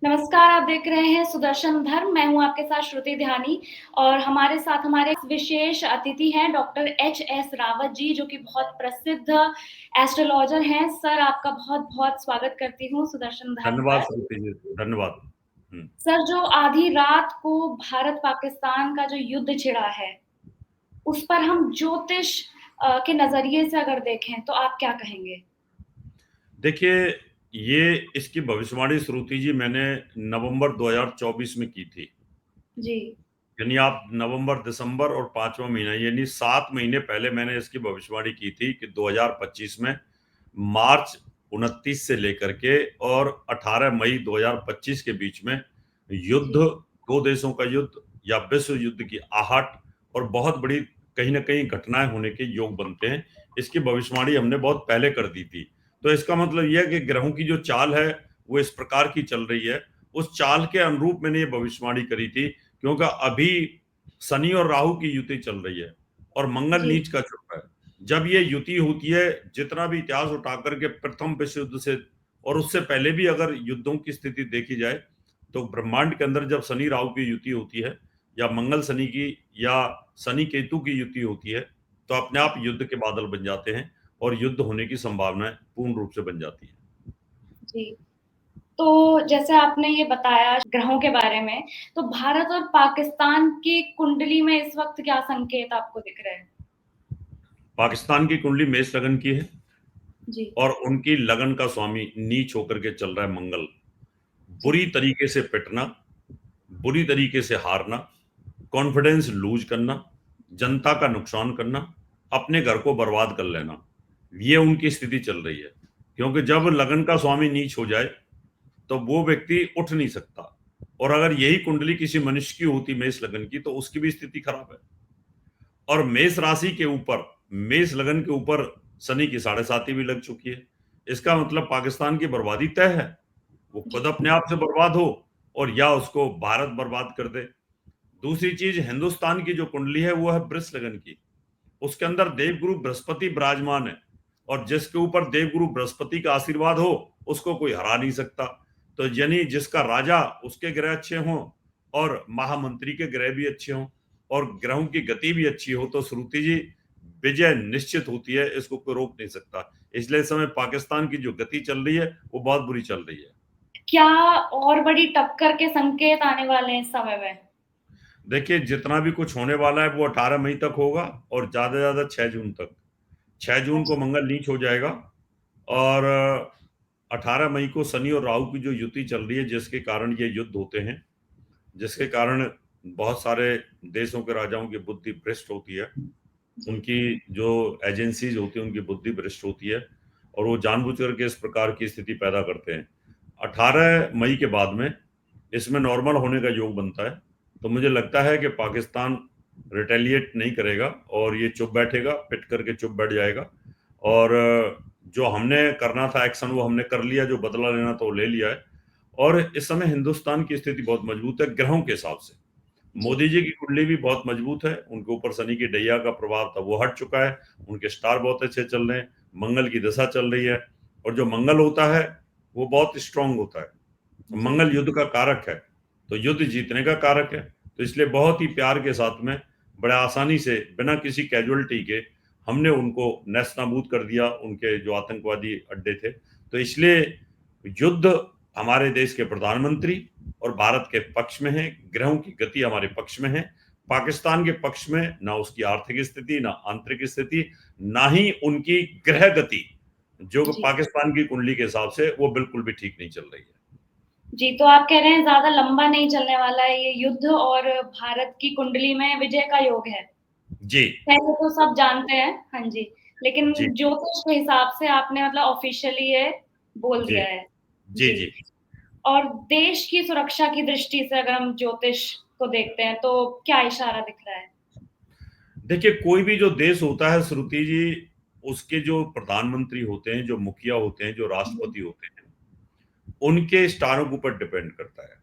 नमस्कार, आप देख रहे हैं सुदर्शन धर्म, मैं हूँ आपके साथ श्रुति ध्यानी और हमारे साथ हमारे विशेष अतिथि हैं डॉक्टर एच.एस. रावत जी, जो कि बहुत प्रसिद्ध एस्ट्रोलॉजर हैं। सर, आपका बहुत-बहुत स्वागत करती हूँ सुदर्शन धर्म धन्यवाद पर। श्रुति जी, धन्यवाद। सर, जो आधी रात को भारत-पाकिस्तान का जो युद्ध छिड़ा है, उस पर हम ज्योतिष के नज़रिए से अगर देखें, तो आप क्या कहेंगे? देखिए, ये इसकी भविष्यवाणी श्रुति जी मैंने नवंबर 2024 में की थी। जी। यानी आप नवंबर, दिसंबर और 5वां महीना यानी 7 महीने पहले मैंने इसकी भविष्यवाणी की थी कि 2025 में मार्च 29 से लेकर के और 18 मई 2025 के बीच में युद्ध, जी। 2 देशों का युद्ध या विश्व युद्ध की आहट और बहुत बड़ी कहीं न कहीं घटनाएँ होने के योग बनते हैं। इसकी भविष्यवाणी हमने बहुत पहले कर दी थी। तो इसका मतलब ये है कि ग्रहों की जो चाल है, वो इस प्रकार की चल रही है। उस चाल के अनुरूप मैंने ये भविष्यवाणी करी थी, क्योंकि अभी शनि और राहु की युति चल रही है और मंगल जी। नीच का चुप है। जब ये युति होती है, जितना भी इतिहास उठा करके प्रथम विश्व युद्ध से और उससे पहले भी अगर युद्धों की स्थिति देखी जाए, तो ब्रह्मांड के अंदर जब शनि राहु की युति होती है या मंगल शनि की या शनि केतु की युति होती है, तो अपने आप युद्ध के बादल बन जाते हैं और युद्ध होने की संभावनाएं पूर्ण रूप से बन जाती है। जी। तो जैसे आपने ये बताया ग्रहों के बारे में, तो भारत और पाकिस्तान की कुंडली में इस वक़्त क्या संकेत आपको दिख रहे हैं? पाकिस्तान की कुंडली मेष लगन की है जी। और उनकी लगन का स्वामी नीच होकर के चल रहा है मंगल। जी। बुरी तरीके से पिटना, बुरी तरीके से हारना, कॉन्फिडेंस लूज करना, जनता का नुकसान करना, अपने घर को बर्बाद कर लेना, ये उनकी स्थिति चल रही है। क्योंकि जब लगन का स्वामी नीच हो जाए, तो वो व्यक्ति उठ नहीं सकता और अगर यही कुंडली किसी मनुष्य की होती मेष लगन की, तो उसकी भी स्थिति खराब है। और मेष राशि के ऊपर, मेष लगन के ऊपर शनि की 7.5 भी लग चुकी है। इसका मतलब पाकिस्तान की बर्बादी तय है। वो खुद जी। अपने आप से बर्बाद हो और या उसको भारत बर्बाद कर दे। दूसरी चीज, हिंदुस्तान की जो कुंडली है वो है वृष लगन की। उसके अंदर देवगुरु बृहस्पति विराजमान है और जिसके ऊपर देवगुरु बृहस्पति का आशीर्वाद हो, उसको कोई हरा नहीं सकता। तो यानी जिसका राजा, उसके ग्रह अच्छे हों और महामंत्री के ग्रह भी अच्छे हों और ग्रहों की गति भी अच्छी हो, तो श्रुति जी विजय निश्चित होती है, इसको कोई रोक नहीं सकता। इसलिए इस समय पाकिस्तान की जो गति चल रही है वो बहुत बुरी चल रही है। क्या और बड़ी टक्कर के संकेत आने वाले हैं इस समय में? देखिए, जितना भी कुछ होने वाला है वो 18 मई तक होगा और ज्यादा से ज्यादा 6 जून तक। 6 जून को अच्छा। मंगल नीच हो जाएगा और 18 मई को शनि और राहु की जो युति चल रही है, जिसके कारण ये युद्ध होते हैं, जिसके कारण बहुत सारे देशों के राजाओं की बुद्धि भ्रष्ट होती है, जी। उनकी जो एजेंसीज होती है उनकी बुद्धि भ्रष्ट होती है और वो जानबूझ करके इस प्रकार की स्थिति पैदा करते हैं। 18 मई के बाद में इसमें नॉर्मल होने का योग बनता है, तो मुझे लगता है कि पाकिस्तान रिटेलिएट नहीं करेगा और ये चुप बैठेगा, पिट करके चुप बैठ जाएगा और जो हमने करना था एक्शन वो हमने कर लिया, जो बदला लेना था वो ले लिया है। और इस समय हिंदुस्तान की स्थिति बहुत मजबूत है ग्रहों के हिसाब से। जी। मोदी जी की कुंडली भी बहुत मजबूत है, उनके ऊपर शनि की डैया का प्रभाव था वो हट चुका है, उनके स्टार बहुत अच्छे चल रहे हैं, मंगल की दशा चल रही है और जो मंगल होता है वो बहुत स्ट्रांग होता है। जी। मंगल युद्ध का कारक है, तो युद्ध जीतने का कारक है। तो इसलिए बहुत ही प्यार के साथ में, बड़े आसानी से, बिना किसी कैजुअलिटी के हमने उनको नेस्तनाबूद कर दिया, उनके जो आतंकवादी अड्डे थे। तो इसलिए युद्ध हमारे देश के प्रधानमंत्री और भारत के पक्ष में है, ग्रहों की गति हमारे पक्ष में है। पाकिस्तान के पक्ष में ना उसकी आर्थिक स्थिति, ना आंतरिक स्थिति, ना ही उनकी ग्रह गति, जो जी। पाकिस्तान की कुंडली के हिसाब से वो बिल्कुल भी ठीक नहीं चल रही है। जी, तो आप कह रहे हैं ज़्यादा लंबा नहीं चलने वाला है ये युद्ध और भारत की कुंडली में विजय का योग है। जी। पहले तो सब जानते हैं, हाँ जी। लेकिन जी। ज्योतिष के हिसाब से आपने मतलब ऑफ़िशियली ये बोल जी। दिया है। जी। जी। जी। और देश की सुरक्षा की दृष्टि से अगर हम ज्योतिष को देखते हैं, तो क्या इशारा दिख रहा है? देखिए, कोई भी जो देश होता है श्रुति जी, उसके जो प्रधानमंत्री होते हैं, जो मुखिया होते हैं, जो जी। राष्ट्रपति होते हैं, उनके स्टारों के ऊपर डिपेंड करता है।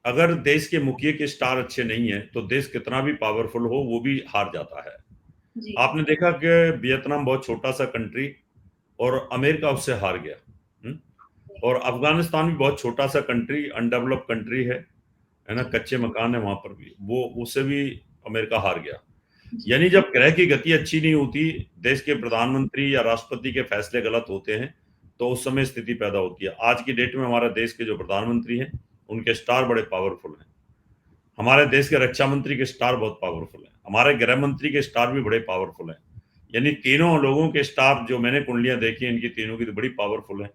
अगर देश के मुखिया के स्टार अच्छे नहीं है, तो देश कितना भी पावरफुल हो वो भी हार जाता है। जी। आपने देखा कि वियतनाम बहुत छोटा सा कंट्री और अमेरिका उससे हार गया। और अफगानिस्तान भी बहुत छोटा सा कंट्री, अनडेवलप्ड कंट्री है ना, कच्चे मकान है वहां पर भी, वो उससे भी अमेरिका हार गया। यानी जब ग्रह की गति अच्छी नहीं होती, देश के प्रधानमंत्री या राष्ट्रपति के फैसले गलत होते हैं, तो उस समय स्थिति पैदा होती है। आज की डेट में हमारे देश के जो प्रधानमंत्री हैं, उनके स्टार बड़े पावरफुल हैं। हमारे देश के रक्षा मंत्री के स्टार बहुत पावरफुल हैं। हमारे गृह मंत्री के स्टार भी बड़े पावरफुल हैं। यानी तीनों लोगों के स्टार जो मैंने कुंडलियां देखी, इनकी तीनों की तो बड़ी पावरफुल है।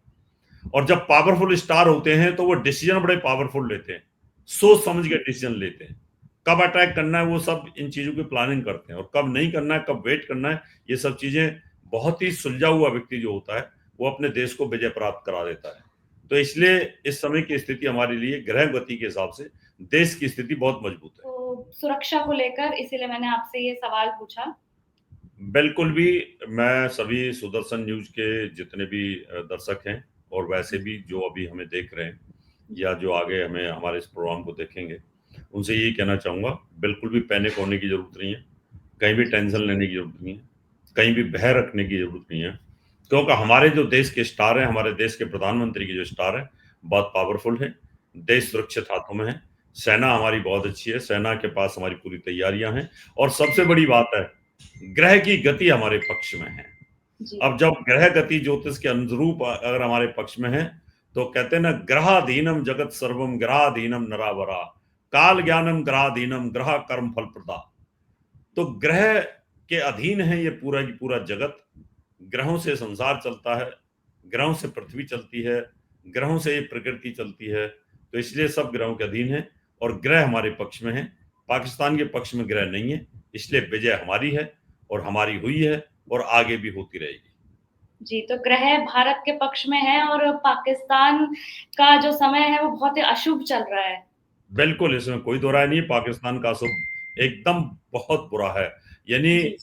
और जब पावरफुल स्टार होते हैं तो वो डिसीजन बड़े पावरफुल लेते हैं, सोच समझ के डिसीजन लेते हैं। कब अटैक करना है वो सब इन चीजों की प्लानिंग करते हैं, और कब नहीं करना है, कब वेट करना है, ये सब चीजें बहुत ही सुलझा हुआ व्यक्ति जो होता है वो अपने देश को विजय प्राप्त करा देता है। तो इसलिए इस समय की स्थिति हमारे लिए ग्रह गति के हिसाब से देश की स्थिति बहुत मजबूत है। तो सुरक्षा को लेकर इसीलिए मैंने आपसे ये सवाल पूछा। बिल्कुल भी, मैं सभी सुदर्शन न्यूज के जितने भी दर्शक हैं, और वैसे भी जो अभी हमें देख रहे हैं या जो आगे हमें हमारे इस प्रोग्राम को देखेंगे, उनसे यही कहना चाहूँगा, बिल्कुल भी पैनिक होने की ज़रूरत नहीं है, कहीं भी टेंशन लेने की ज़रूरत नहीं है, कहीं भी भय रखने की ज़रूरत नहीं है, क्योंकि हमारे जो देश के स्टार हैं, हमारे देश के प्रधानमंत्री के जो स्टार हैं, बहुत पावरफुल हैं, देश सुरक्षित हाथों में है, सेना हमारी बहुत अच्छी है, सेना के पास हमारी पूरी तैयारियां हैं, और सबसे बड़ी बात है, ग्रह की गति हमारे पक्ष में है। अब जब ग्रह गति ज्योतिष के अनुरूप अगर हमारे पक्ष में है, तो कहते हैं ना, ग्रहाधीनम जगत सर्वम ग्रहाधीनम नरावरा, काल ज्ञानम ग्रहाधीनम ग्रह कर्म फल प्रदा। तो ग्रह के अधीन है ये पूरा की पूरा जगत। ग्रहों से संसार चलता है, ग्रहों से पृथ्वी चलती है, ग्रहों से ये प्रकृति चलती है, तो इसलिए सब ग्रहों के अधीन है, और ग्रह हमारे पक्ष में है। पाकिस्तान के पक्ष में ग्रह नहीं है, इसलिए विजय हमारी है, और हमारी हुई है, और आगे भी होती रहेगी। जी, तो ग्रह भारत के पक्ष में है और पाकिस्तान का जो समय है वो बहुत ही अशुभ चल रहा है। बिल्कुल, इसमें कोई दो राय नहीं है, पाकिस्तान का शुभ एकदम बहुत बुरा है। यानी जी।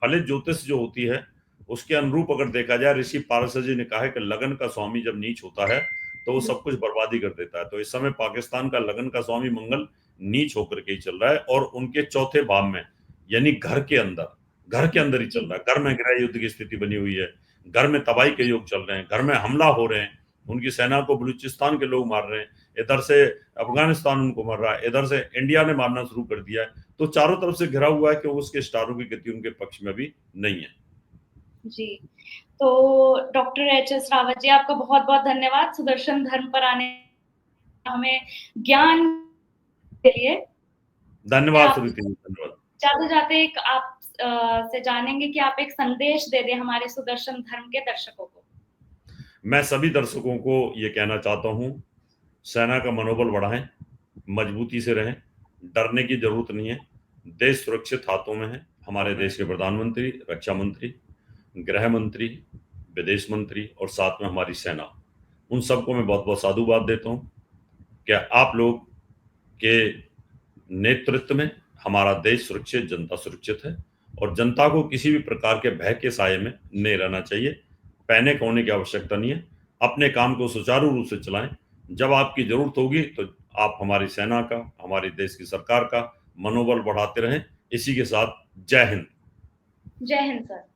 फलित ज्योतिष जो होती है, उसके अनुरूप अगर देखा जाए, ऋषि पारशर जी ने कहा है कि लगन का स्वामी जब नीच होता है, तो वो सब कुछ बर्बादी कर देता है। तो इस समय पाकिस्तान का लगन का स्वामी मंगल नीच होकर के ही चल रहा है, और उनके चौथे भाव में, यानी घर के अंदर ही चल रहा है। घर में गृह युद्ध की स्थिति बनी हुई है, घर में तबाही के योग चल रहे हैं, घर में हमला हो रहे हैं, उनकी सेना को बलूचिस्तान के लोग मार रहे हैं, इधर से अफगानिस्तान उनको मार रहा है, इधर से इंडिया ने मारना शुरू कर दिया है। तो चारों तरफ से घिरा हुआ है कि उसके स्टारों की गति उनके पक्ष में भी नहीं है। जी, तो डॉक्टर एच.एस. रावत जी, आपका बहुत-बहुत धन्यवाद सुदर्शन धर्म पर आने, हमें ज्ञान के लिए। धन्यवाद सुनीति जी, धन्यवाद। जाते-जाते एक आप से जानेंगे कि आप एक संदेश दे दें हमारे सुदर्शन धर्म के दर्शकों को। मैं सभी दर्शकों को ये कहना चाहता हूँ, सेना का मनोबल बढ़ाएं, मजबूती से रहें, डरने की जरूरत नहीं है। देश सुरक्षित हाथों में है। हमारे देश के प्रधानमंत्री, रक्षा मंत्री, गृह मंत्री, विदेश मंत्री, और साथ में हमारी सेना, उन सबको मैं बहुत बहुत साधुवाद देता हूँ कि आप लोग के नेतृत्व में हमारा देश सुरक्षित, जनता सुरक्षित है, और जनता को किसी भी प्रकार के भय के साये में नहीं रहना चाहिए। पैनिक होने की आवश्यकता नहीं है। अपने काम को सुचारू रूप से चलाएं। जब आपकी जरूरत होगी तो आप हमारी सेना का, हमारे देश की सरकार का मनोबल बढ़ाते रहें। इसी के साथ जय हिंद। जय हिंद सर।